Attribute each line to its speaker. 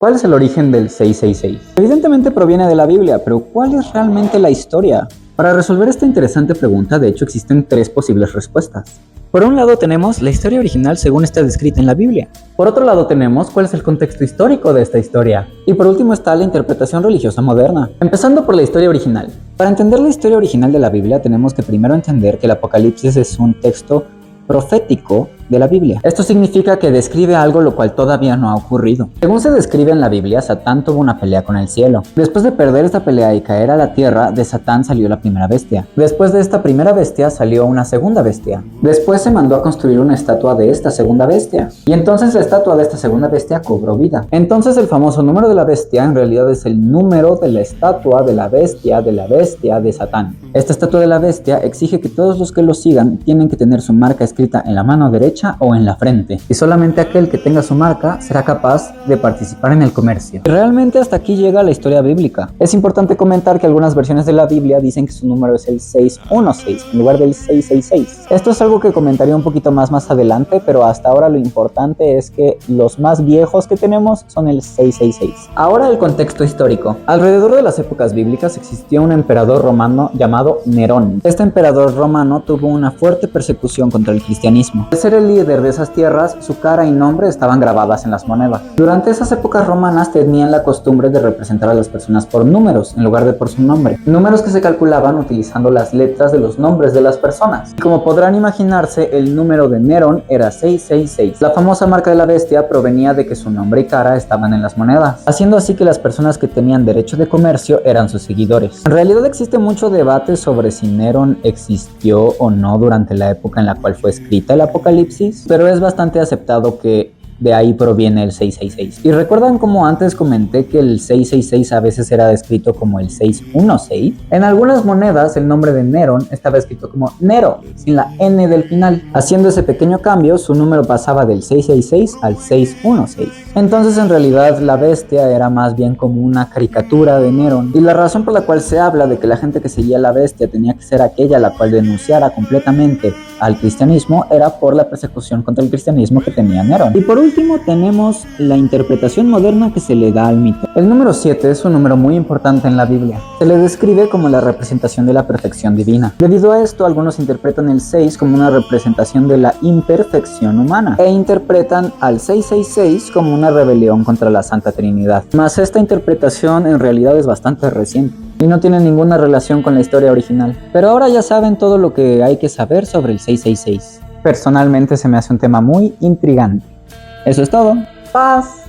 Speaker 1: ¿Cuál es el origen del 666? Evidentemente proviene de la Biblia, pero ¿cuál es realmente la historia? Para resolver esta interesante pregunta, de hecho, existen tres posibles respuestas. Por un lado tenemos la historia original según está descrita en la Biblia. Por otro lado tenemos cuál es el contexto histórico de esta historia. Y por último está la interpretación religiosa moderna. Empezando por la historia original. Para entender la historia original de la Biblia tenemos que primero entender que el Apocalipsis es un texto profético de la Biblia. Esto significa que describe algo lo cual todavía no ha ocurrido. Según se describe en la Biblia, Satán tuvo una pelea con el cielo. Después de perder esta pelea y caer a la tierra, de Satán salió la primera bestia. Después de esta primera bestia salió una segunda bestia. Después se mandó a construir una estatua de esta segunda bestia. Y entonces la estatua de esta segunda bestia cobró vida. Entonces el famoso número de la bestia en realidad es el número de la estatua de la bestia de Satán. Esta estatua de la bestia exige que todos los que lo sigan tienen que tener su marca escrita en la mano derecha o en la frente, y solamente aquel que tenga su marca será capaz de participar en el comercio. Y realmente hasta aquí llega la historia bíblica. Es importante comentar que algunas versiones de la Biblia dicen que su número es el 616 en lugar del 666. Esto es algo que comentaría un poquito más adelante, pero hasta ahora lo importante es que los más viejos que tenemos son el 666. Ahora el contexto histórico. Alrededor de las épocas bíblicas existió un emperador romano llamado Nerón. Este emperador romano tuvo una fuerte persecución contra el cristianismo. Al ser el líder de esas tierras, su cara y nombre estaban grabadas en las monedas. Durante esas épocas romanas tenían la costumbre de representar a las personas por números en lugar de por su nombre. Números que se calculaban utilizando las letras de los nombres de las personas. Y como podrán imaginarse, el número de Nerón era 666. La famosa marca de la bestia provenía de que su nombre y cara estaban en las monedas, haciendo así que las personas que tenían derecho de comercio eran sus seguidores. En realidad existe mucho debate sobre si Nerón existió o no durante la época en la cual fue escrita el Apocalipsis, pero es bastante aceptado que de ahí proviene el 666. Y recuerdan como antes comenté que el 666 a veces era descrito como el 616. En algunas monedas el nombre de Nerón estaba escrito como Nero, sin la N del final. Haciendo ese pequeño cambio, su número pasaba del 666 al 616. Entonces en realidad la bestia era más bien como una caricatura de Nerón. Y la razón por la cual se habla de que la gente que seguía a la bestia tenía que ser aquella la cual denunciara completamente al cristianismo era por la persecución contra el cristianismo que tenía Nerón. Y por último tenemos la interpretación moderna que se le da al mito. El número 7 es un número muy importante en la Biblia. Se le describe como la representación de la perfección divina. Debido a esto, algunos interpretan el 6 como una representación de la imperfección humana e interpretan al 666 como una rebelión contra la Santa Trinidad. Mas esta interpretación en realidad es bastante reciente y no tiene ninguna relación con la historia original. Pero ahora ya saben todo lo que hay que saber sobre el 666. Personalmente se me hace un tema muy intrigante. Eso es todo. Paz.